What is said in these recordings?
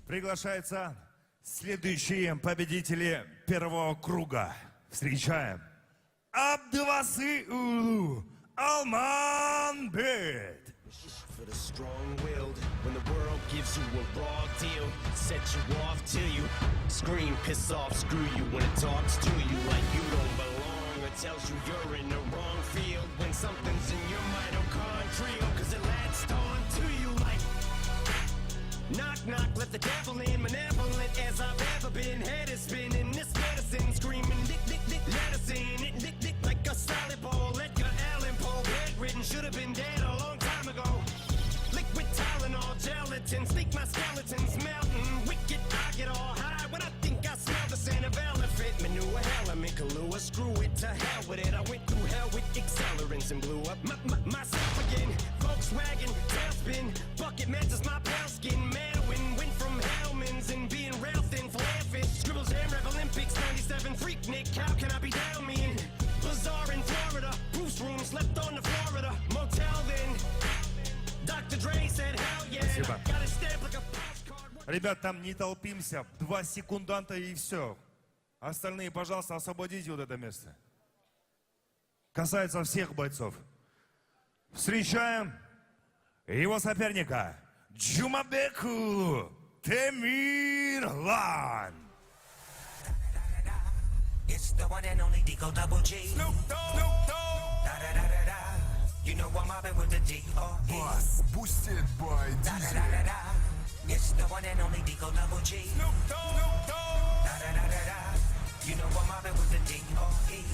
Приглашаются следующие победители первого круга. Встречаем Абдвасы Улу Алманбет. For the strong-willed, when the world gives you a raw deal, set you off till you scream, piss off, screw you when it talks to you like you don't belong, or tells you you're in the wrong field when something's in your mitochondrial, cause it latched on to you like knock knock, let the devil in, malevolent as I've ever been, head is spinning, this medicine screaming, dick dick dick, let us in, it dick dick like a salad bowl, Edgar Allan Poe, bedridden, should have been dead a long time ago. Liquid Tylenol, gelatin, sneak my skeletons melting. Wicked, I get all high when I think I smell the scent of elephant manure. Hell, I'm in Kahlua, screw it, to hell with it. I went through hell with accelerants and blew up myself again. Volkswagen, tailspin, bucket matches my pale skin. Manowin, went from Hellman's and being rail thin for airfit. Scribbles and Rev Olympics, 97 freak Nick, how can I be down me in? Bazaar in Florida, Bruce room, slept on the Florida motel then. Dr. Dre said, hell yeah. Спасибо. Got a stamp like a postcard. Ребят, там не толпимся. 2 секунданта и все. Остальные, пожалуйста, освободите вот это место. Касается всех бойцов. Встречаем его соперника. Джумабеку Темирлан. It's the one and only Digo Double G. Snoop Dogg. You know I'm mobbing with the D.R.E. Bass, boosted by DJ. It's the one and only Digo Double G. Snoop Dogg. You know I'm mobbing with the D.R.E.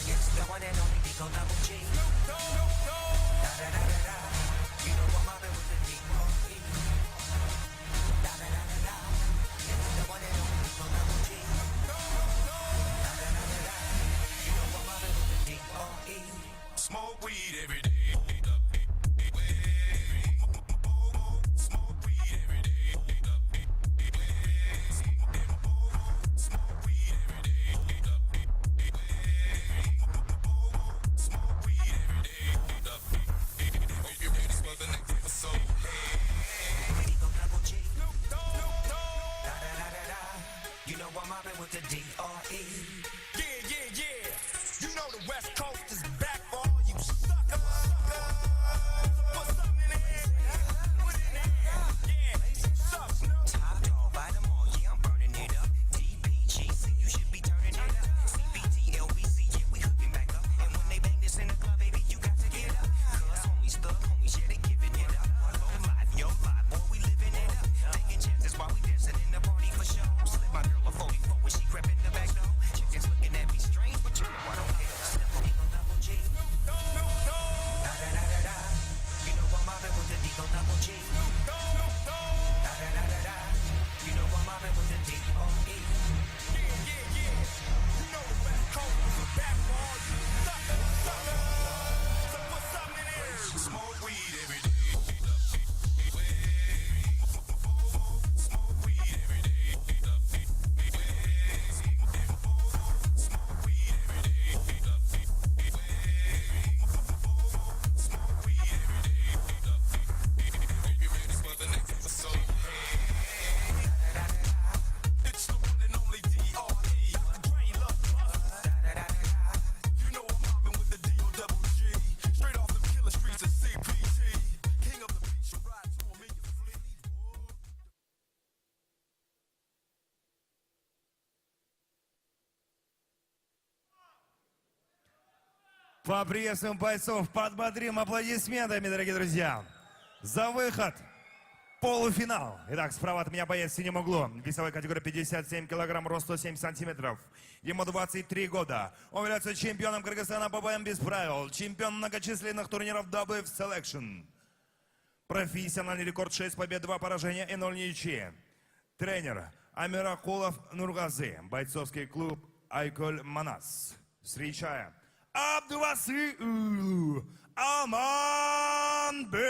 It's the one and only Digo Double G. Snoop Dogg. You know I'm mobbing with the D.R.E. It's the one and only Digo Double G. Smoke weed every day. Smoke weed every day. Smoke weed every day. Smoke weed every day. Hope you're ready for the next episode. You know I'm mobbing with the D.R.E. Yeah. You know the West Coast is back for all you suckers. Put something in the air. Put it in the air. Yeah. Suck, Snoop. Top dog, buy them all, yeah, I'm burning it up. DPGC, you should be turning it up. CBT, LBC, yeah, we hooking back up. And when they bang this in the club, baby, you got to get up. Cause homies, thug homies, yeah, they giving it up. Low life, yo life, boy, we living it up. Taking chances while we dancing in the party for show. Slip my girl a 44 when she crept in the back door. Chickens looking at me strange, but you know I don't care. Slip on Digo Double G. Da-da-da-da-da. You know I'm mobbing with the Digo Double G. Da-da-da-da-da. You know I'm mobbing with the D.R.E. Yeah. You know the West Coast is back for all you suckers. So put something in the air. Smoke weed every day. Smoke weed every day. Smoke weed every day. Smoke weed every day. Hope you're ready for the next episode. It's the one and only D.R.E. Dre Love Bus. You know I'm mobbing with the D.O.G. Straight off the killer streets of CPT. King of the beach, you ride to him in your fleet. Поприветствуем бойцов, подбодрим аплодисментами, дорогие друзья, за выход в полуфинал. Итак, справа от меня боец в синем углу, весовой категории 57 килограмм, рост 107 сантиметров. Ему 23 года. Он является чемпионом Кыргызстана по боям без правил, чемпион многочисленных турниров WF Selection. Профессиональный рекорд 6 побед, 2 поражения и 0 ничьи. Тренер Амиракулов Нургазы, бойцовский клуб Айколь Манас. Встречаем Абдвасы Алманбет.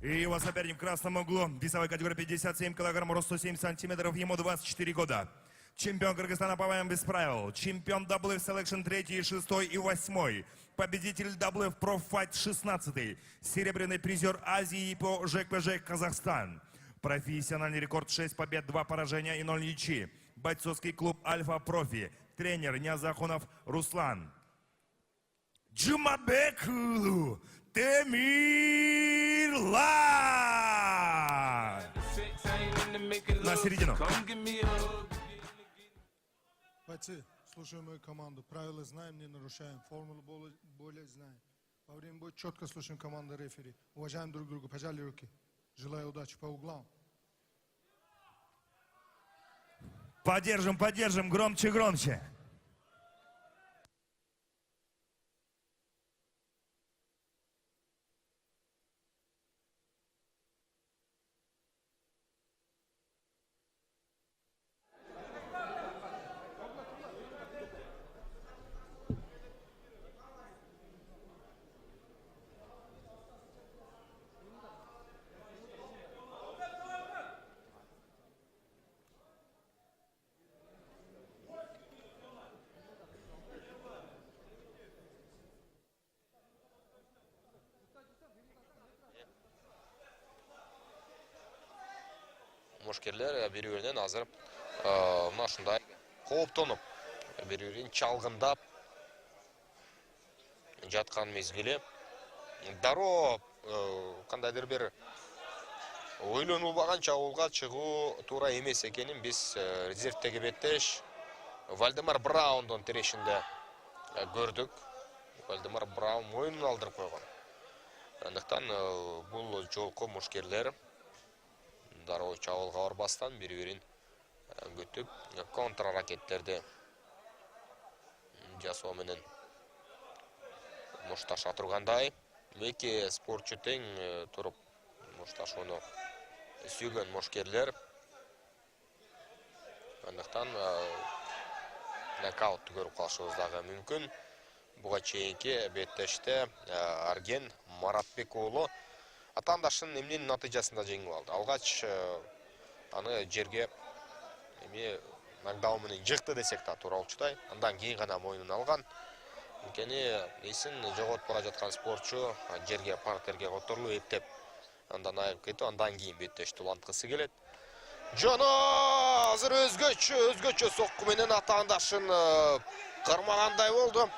И его соперник в красном углу. Весовой категории 57 килограмм, рост 107 сантиметров, ему 24 года. Чемпион Кыргызстана по боям без правил. Чемпион WF Selection 3, 6 и 8. Победитель WF Pro Fight 16. Серебряный призер Азии по ЖКПЖ Казахстан. Профессиональный рекорд 6 побед, 2 поражения и 0 ничьи. Бойцовский клуб Альфа Профи. Тренер Ниязахунов Руслан. Джумабекулу Темирлан. На середину. Бойцы, слушаем мою команду. Правила знаем, не нарушаем. Формулу более знаем. Во время боя четко слушаем команду рефери. Уважаем друг друга. Пожали руки. Желаю удачи по углам. Поддержим, поддержим. Громче, громче. Мушкерлер бири-биринен азыр мына ушундай кооптонуп, бири-бирин чалгындап жаткан мезгили. Дароо кандайдыр бир ойлонулбаган чабуулга чыгуу туура эмес экенин биз резервдеги беттеш Вальдемар Браундун тирешинде көрдүк. Вальдемар Браун моюнун алдырып койгон. Андыктан бул жолку мушкерлер дароо чабуулга барбастан бири-бирин көтүп контр аракеттерди жасоо менен мушташа тургандай. Эки спортчу тең туруп мушташууну сүйгөн мушкерлер. Андыктан нокаутты көрүп калышыбыз дагы мүмкүн. Буга чейинки беттеште Арген Маратбек уулу атаандашынын эмненин натыйжасында жеңип алды. Алгач аны жерге нокдаун менен жыкты десек да туура болчудай. Андан кийин гана мойнуна алган. Анткени эсин жоготуп бара жаткан спортчу жерге партерге которулуп эптеп андан айып кетип, андан кийин беттешти уланткысы келет. Жана азыр өзгөчө сокку менен атаандашын кармагандай болду.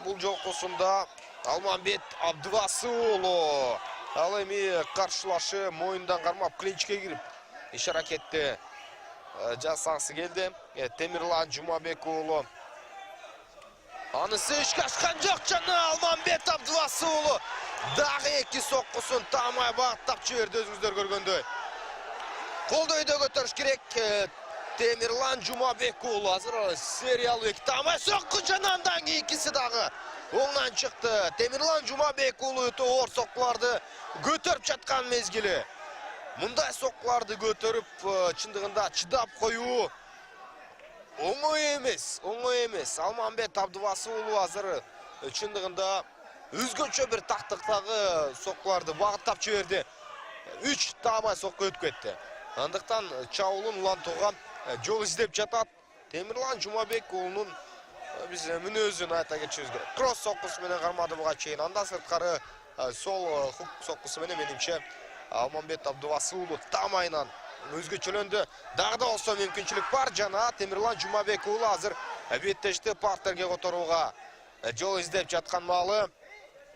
Бул жолкусунда Алмамбет Абдыбасы уулу ал эми каршылашы моюндан кармап клинчке кирип иш аракетти жасагысы келди. Темирлан Жумабек уулу анысы ишке ашкан жок. Жана Алмамбет Абдыбасы уулу дагы эки соккусун таамай багыттап жиберди. Өзүңүздөр көргөндөй колдойдо көтөрүш керек. Темирлан Жумабек уулу азыр сериялуу эки таамай сокку жана андан кийинкиси дагы оңнан чыкты. Темирлан Жумабек уулу өтө оор соккуларды көтөрүп жаткан мезгили. Мындай соккуларды көтөрүп чындыгында чыдап коюу оңой эмес. Алмамбет Абдыбасы уулу азыр чындыгында өзгөчө бир тактыктагы соккуларды багыттап жиберди. 3 таамай сокку өтүп кетти. Андыктан чабуулун улантууга жол издеп жатат. Темирлан Жумабек уулунун биз мүнөзүн айта кетишибиз керек. Кросс соккусу менен кармады буга чейин. Андан сырткары сол хук соккусу менен менимче Алмамбет Абдыбасы уулу таамайынан өзгөчөлөндү. Дагы да болсо мүмкүнчүлүк бар. Жана Темирлан Жумабек уулу азыр беттешти партерге которууга жол издеп жаткан маалы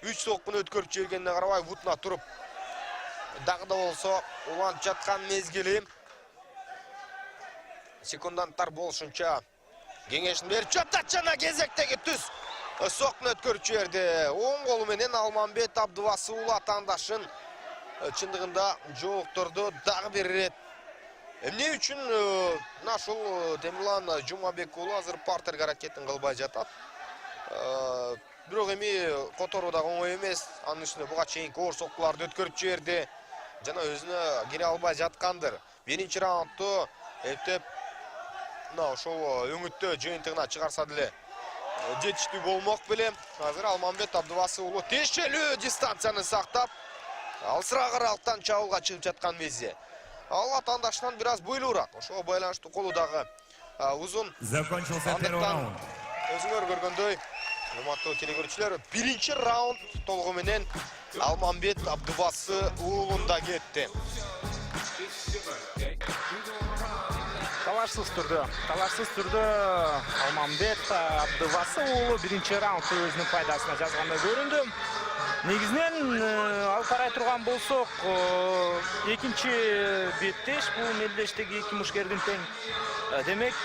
3 соккуну өткөрүп жибергенине карабай бутуна туруп дагы да болсо уланып жаткан мезгили. Секунданттар болушунча кеңешин берип жатат. Жана кезектеги түз соккуну өткөрүп жиберди. Оң колу менен Алмамбет Абдыбасы уулу атаандашын чындыгында жолуктурду дагы бир ирет. Эмне үчүн мына ушул Темирлан Жумабек уулу азыр партерге аракетин кылбай жатат. Бирок эми которуу да оңой эмес. Анын үстүнө буга чейинки оор соккуларды өткөрүп жиберди. Жана өзүнө кире албай жаткандыр. Биринчи раундту эптеп мына ошол өңүттө жыйынтыгына чыгарса деле жетиштүү болмок беле. Азыр Алмамбет Абдыбасы уулу тиешелүү дистанцияны сактап Алсыраак аралыктан чабуулга чыгып жаткан мези. Ал атаандашынан бир аз бойлуураак. Ошого байланыштуу колу дагы узун. Закончился первый Андыктан раунд. өзүңөр көргөндөй, урматтуу телекөрүүчүлөр, биринчи раунд толугу менен Алмамбет Абдубасы уулунда кетти. Талашсыз түрдө Алмамбет Абдубасы уулу биринчи раундты өзүнүн пайдасына жазгандай көрүндү. Негизинен ал карай турган болсок, экинчи беттеш бул мелдештеги эки мушкердин тең. Демек,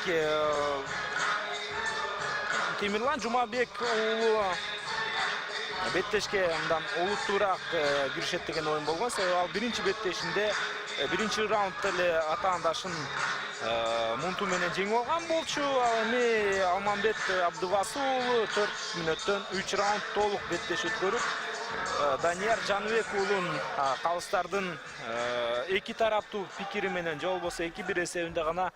Темирлан Жумабек уулу беттешке мындан олуттуураак киришет деген оюн болгон. Себеби ал биринчи беттешинде биринчи раундда эле атаандашын мунту менен жеңип алган болчу. Ал эми Алмамбет Абдубасы уулу 4 мүнөттөн 3 раунд толук беттеш өткөрүп, Данияр Жаныбек уулун калыстардын эки тараптуу пикири менен же болбосо 2-1 эсебинде гана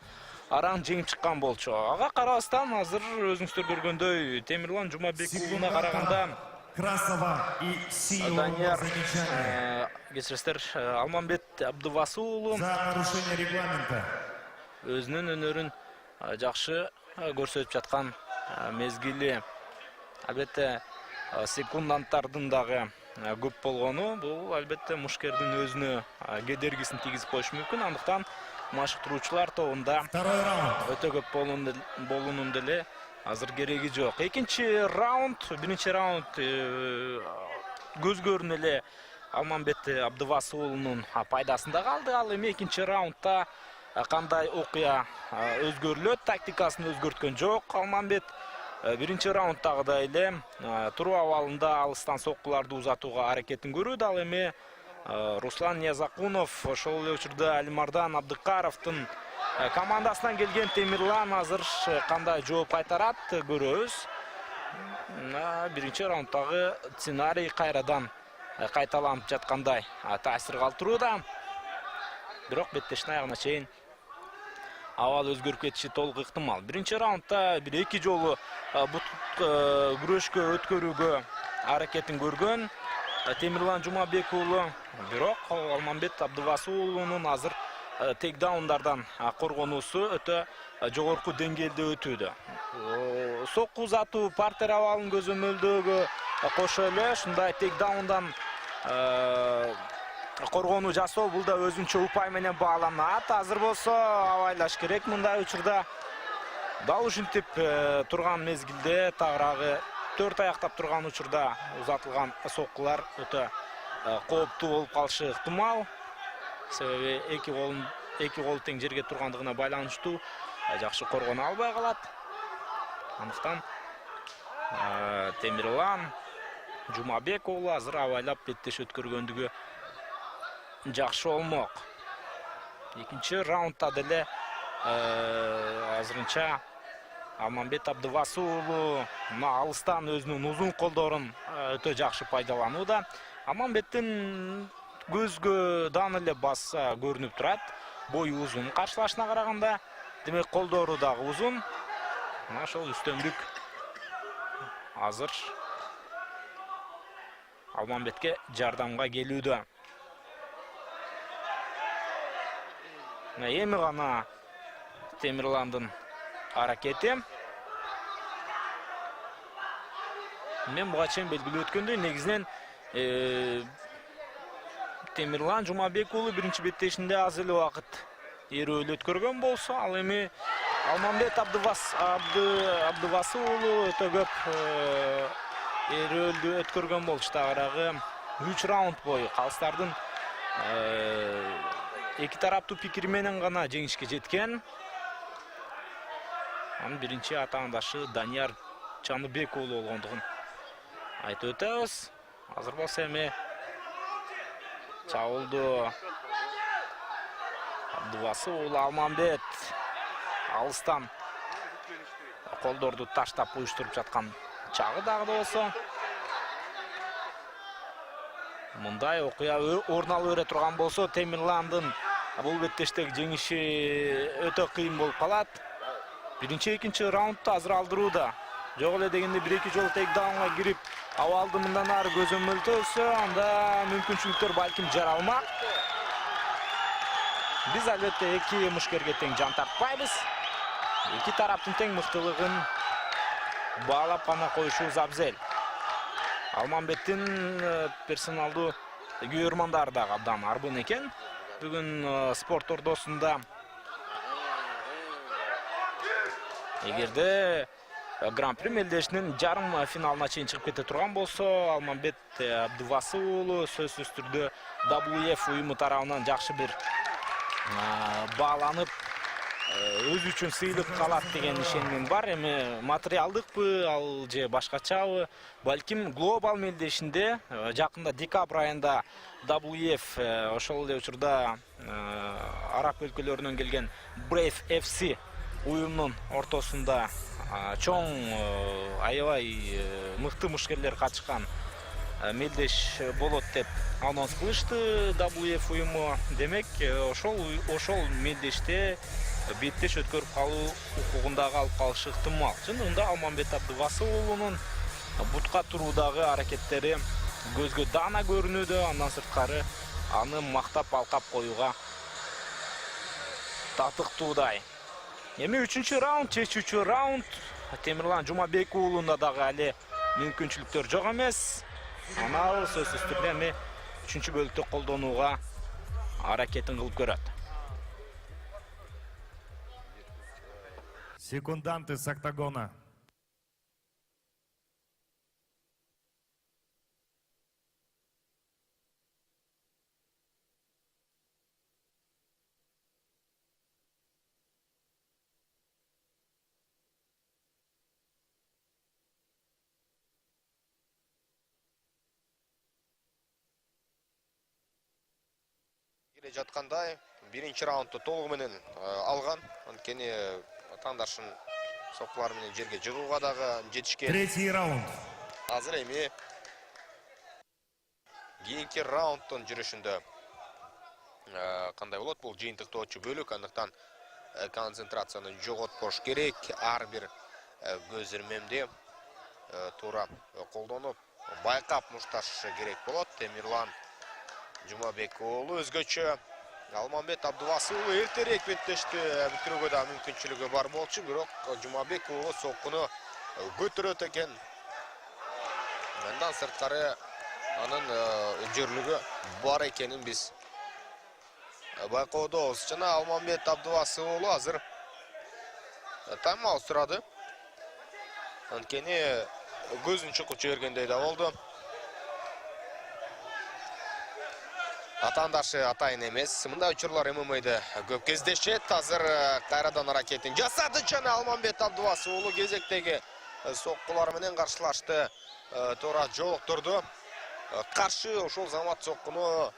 араң жеңип чыккан болчу. Ага карабастан азыр өзүңүздөр көргөндөй Темирлан Жумабек уулуна караганда Красова и Сиева Данияр замечание кечиресиздер, Алмамбет Абдубасы уулу за нарушение регламента. өзүнүн өнөрүн жакшы көрсөтүп жаткан мезгили. Албетте секунданттардын дагы көп болгону бул албетте мушкердин өзүнө кедергисин тийгизип коюшу мүмкүн. Андыктан машыктыруучулар тобунда Второй раунд. өтө көп болуунун деле азыр кереги жок. Экинчи раунд, биринчи раунд көзгөрүн эле Алмамбет Абдубасы уулунун пайдасында калды. Ал эми экинчи раундда кандай окуя өзгөрүлөт, тактикасын өзгөрткөн жок Алмамбет. Биринчи раунддагыдай эле туруу абалында алыстан соккуларды узатууга аракетин көрүүдө. Ал эми Руслан Ниязакунов, ошол эле учурда Алимардан Абдыкаровдун командасынан келген Темирлан азыр кандай жооп кайтарат көрөбүз. Биринчи раунддагы сценарий кайрадан кайталанып жаткандай таасир калтырууда. Бирок беттештин аягына чейин абал өзгөрүп кетиши толук ыктымал. Биринчи раундда бир эки жолу бут күрөшкө өткөрүүгө аракетин көргөн Темирлан Жумабек уулу, бирок Алмамбет Абдубасы уулунун азыр тейкдаундардан коргонуусу өтө жогорку деңгээлде өтүүдө. Сокку узатуу, партер абалын көзөмөлдөөгө кошо эле ушундай тейкдаундан коргонуу жасоо бул да өзүнчө упай менен бааланат. Азыр болсо абайлаш керек мындай учурда. Дал ушинтип турган мезгилде тагыраагы 4 аяктап турган учурда узатылган соккулар өтө кооптуу болуп калышы ыктымал. Себеби эки кол тең жерге тургандыгына байланыштуу жакшы коргоно албай калат. Андыктан Темирлан Жумабек уулу азыр абайлап беттеш өткөргөндүгү жакшы болмок. Экинчи раундда деле азырынча Алмамбет Абдубасы уулу алыстан өзүнүн узун колдорун өтө жакшы пайдаланууда. Алмамбеттин көзгө дан эле бassa көрүнүп турат. Бою узун каршылашына караганда, демек колдору дагы узун. Ошол үстөмдүк азыр Алмамбетке жардамга келүүдө. Эми гана Темирландын аракети. Мен буга чейин белгилеп өткөндөй, негизинен Темирлан Жумабек уулу биринчи беттешинде аз эле убакыт эрөөлө өткөргөн болсо, ал эми Алмамбет Абдубасы уулу өтө көп эрөөлдү өткөргөн болчу. Тагыраагы 3 раунд бою калыстардын эки тараптуу пикири менен гана жеңишке жеткен. Анын биринчи атаандашы Данияр Жаныбек уулу болгондугун айтып өтөбүз. Азыр болсо эми чабуулду Абдубасы уулу Алмамбет алыстан колдорду таштап уюштуруп жаткан чагы дагы болсо. Мындай окуя орун алып бере турган болсо, Темирландын бул беттештеги жеңиши өтө кыйын болуп калат. Биринчи, экинчи раундда азыр алдырууда Жок эле дегенде 1-2 жолу тейкдаунга кирип, абалды мындан ары көзөмөлдөсө, анда мүмкүнчүлүктөр балким жаралмак. Биз албетте эки мушкерге тең жан тартпайбыз. Эки тараптын тең мыктылыгын баалап гана коюшубуз абзел. Алмамбеттин персоналдуу күйөрмандары дагы абдан арбын экен. Бүгүн спорт ордосунда эгерде Гран-при мелдешинин жарым финалына чейин чыгып кете турган болсо, Алмамбет Абдывасы уулу сөзсүз түрдө WF уюму тарабынан жакшы бир бааланып, өз үчүн сыйлык калат деген ишеним бар. Эми материалдыкпы, ал же башкачабы, балким глобал мелдешинде жакында декабрь айында WF ошол эле учурда араб өлкөлөрүнөн келген Brave FC уюмдун ортосунда чоң аябай мыкты мушкерлер катышкан мелдеш болот деп анонс кылышты WF уюму. Демек, ошол мелдеште беттеш өткөрүп калуу укугундагы алып калышы ыктымал. Чындыгында Алмамбет Абдывасы уулунун бутка туруудагы аракеттери көзгө даана көрүнүүдө, андан сырткары аны мактап алкап коюуга татыктуудай. Эми 3-чү раунд, чечүүчү раунд. Темирлан Жумабек уулунда дагы али мүмкүнчүлүктөр жок эмес. Аны сөзсүз түрдө эми 3-чү бөлүктө колдонууга аракетин кылып көрөт. Секунданты с октагона. Келе жаткандай, биринчи раундду толугу менен алган. Анткени атаандашын соккулары менен жерге жыгууга дагы жетишкен. Третий раунд. Азыр эми кийинки раунддун жүрүшүндө кандай болот? Бул жыйынтыктоочу бөлүк, андыктан концентрацияны жоготпош керек. Ар бир көз ирмемди туура колдонуп, байкап мушташ керек болот. Темирлан Жумабек уулу өзгөчө Алмамбет Абдывасы уулу эртерээк беттешти бүтүрүүгө да мүмкүнчүлүгү бар болчу, бирок Жумабек уулу соккуну көтөрөт экен. Мындан сырткары анын өжөрлүгү бар экенин биз байкоодобуз. Жана Алмамбет Абдывасы уулу азыр тайм-аут сурады. Анткени көзүн чукуп жибергендей да болду. Атаандашы атайын эмес. Мындай учурлар ММА'да көп кездешет. Азыр кайрадан аракетин жасады жана Алмамбет Абдывасы уулу кезектеги соккулар менен каршылашты. Туура жолуктурду. Каршы ошол замат соккуну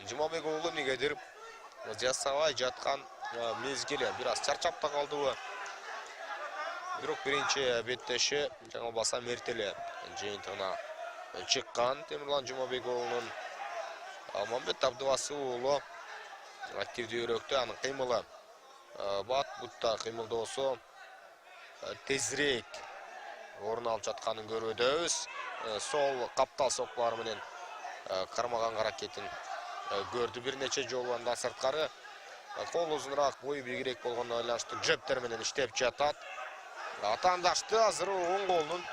Жумабек уулу эмнегедир жасабай жаткан мезгили. Бир аз чарчап да калдыбы. Бирок биринчи беттеши жаңылбаса мертеле жыйынтыгына чыккан. Темирлан Жумабек уулунун Алмамбет Абдывасы уулу активдүүрөөктө, анын кыймылы бат бутта кыймылдоосу тезирээк орун алып жатканын көрүүбүз. Сол каптал соккулары менен кармаган аракетин көрдү бир нече жолу. Андан сырткары кол узунураак, бою бийигирээк болгондо байланыштуу джептер менен иштеп жатат. Атаандашты азыр оң колунун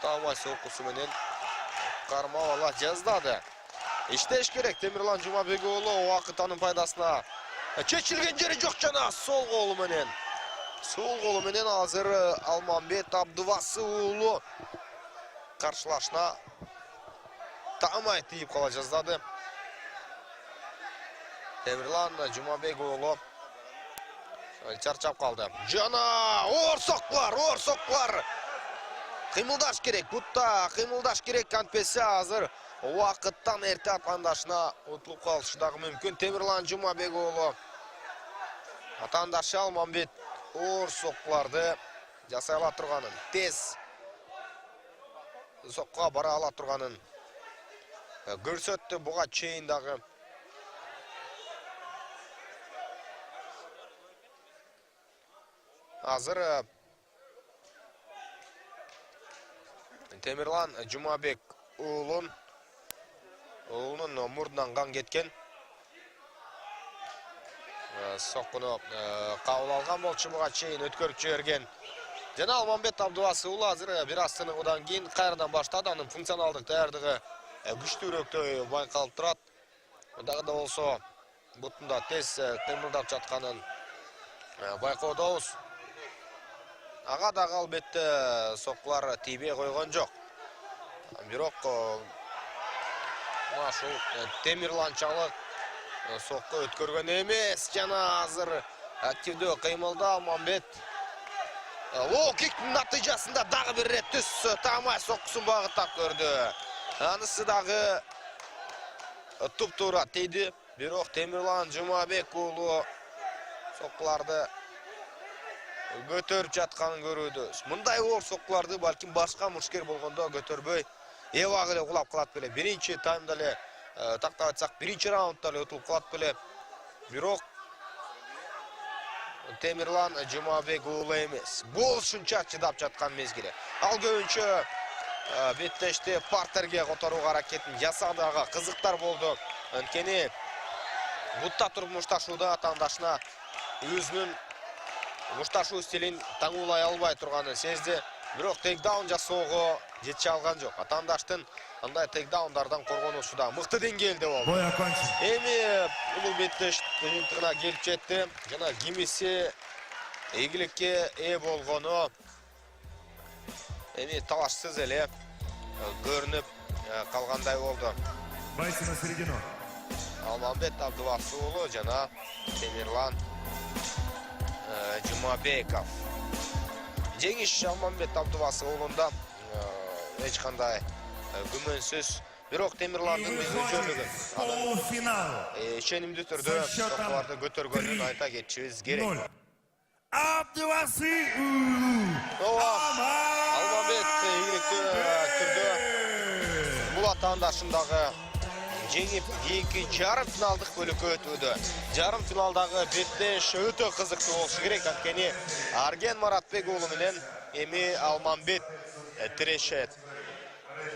таамай соккусу менен кармап ала жаздады. Иштеш керек Темирлан Жумабек уулу, убакыт анын пайдасына. Чечилген жери жок жана сол колу менен. Сол колу менен азыр Алмамбет Абдывасы уулу каршылашына таамай тийип кала жаздады. Темирлан Жумабек уулу чарчап калды. Жана оор соккулар. Кыймылдаш керек, бутта кыймылдаш керек, антпесе азыр убакыттан эрте атаандашына утулуп калышы дагы мүмкүн. Темирлан Жумабек уулу атаандашы Алмамбет оор соккуларды жасай ала турганын, тез соккуга бара ала турганын көрсөттү буга чейин дагы. Азыр Темирлан Жумабек уулунун мурдунан кан кеткен. Соккуну кабыл алган болчу буга чейин өткөрүп жиберген. Жана Алмамбет Абдубасы уулу азыр бир аз тыныгуудан кийин кайрадан баштады. Анын функционалдык даярдыгы күчтүүрөөктөй байкалып турат. Дагы да болсо бутунда тез кыймылдап жатканын байкоодобуз. Ага дагы албетте соккулар тийбей койгон жок. Бирок ушул Темирланчалык сокку өткөргөн эмес. Жана азыр активдүү кыймылда Алмамбет. Лоу киктин натыйжасында дагы бир рет түз тамай соккусун багыттап көрдү. Анысы дагы туп-туура тийди. Бирок Темирлан Жумабек уулу соккуларды көтөрүп жатканын көрүүдө. Мындай оор соккуларды балким башка мушкер болгондо көтөрбөй, эбак эле кулап калат беле. Биринчи таймда эле тактап айтсак, биринчи раундда эле утулуп калат беле. Бирок Темирлан Жумабек уулу эмес. Бул ушунча чыдап жаткан мезгили. Ал көбүнчө беттешти партерге которууга аракетин жасады. Ага кызыктар болду. Анткени бутта туруп мушташууда атаандашына өзүнүн мушташуу стилин таңуулай албай турганын сезди. Бирок тейкдаун жасоого жете алган жок. Атаандаштын андай тейкдаундардан коргонуусу да мыкты деңгээлде болду. Бой окончен. Эми улуу беттеш жыйынтыгына келип жетти. Жана кимиси ийгиликке ээ болгону эми талашсыз эле көрүнүп калгандай болду. Бойцы на середину. Алмамбет Абдубасы уулу жана Темирлан Жумабеков. Жеңиш Алмамбет Абдубасы уулунда эч кандай күмөнсүз. Бирок Темирландын мүмкүнчүлүгү Полуфинал. ишенимдүү түрдө соккуларды көтөргөнүн айта кетишибиз керек. Абдубасы Алмамбет ийгиликтүү түрдө бул атаандашындагы жеңип кийинки жарым финалдык бөлүккө өтүүдө. Жарым финалдагы беттеш өтө кызыктуу болушу керек. Анткени Арген Маратбек уулу менен эми Алмамбет тирешет.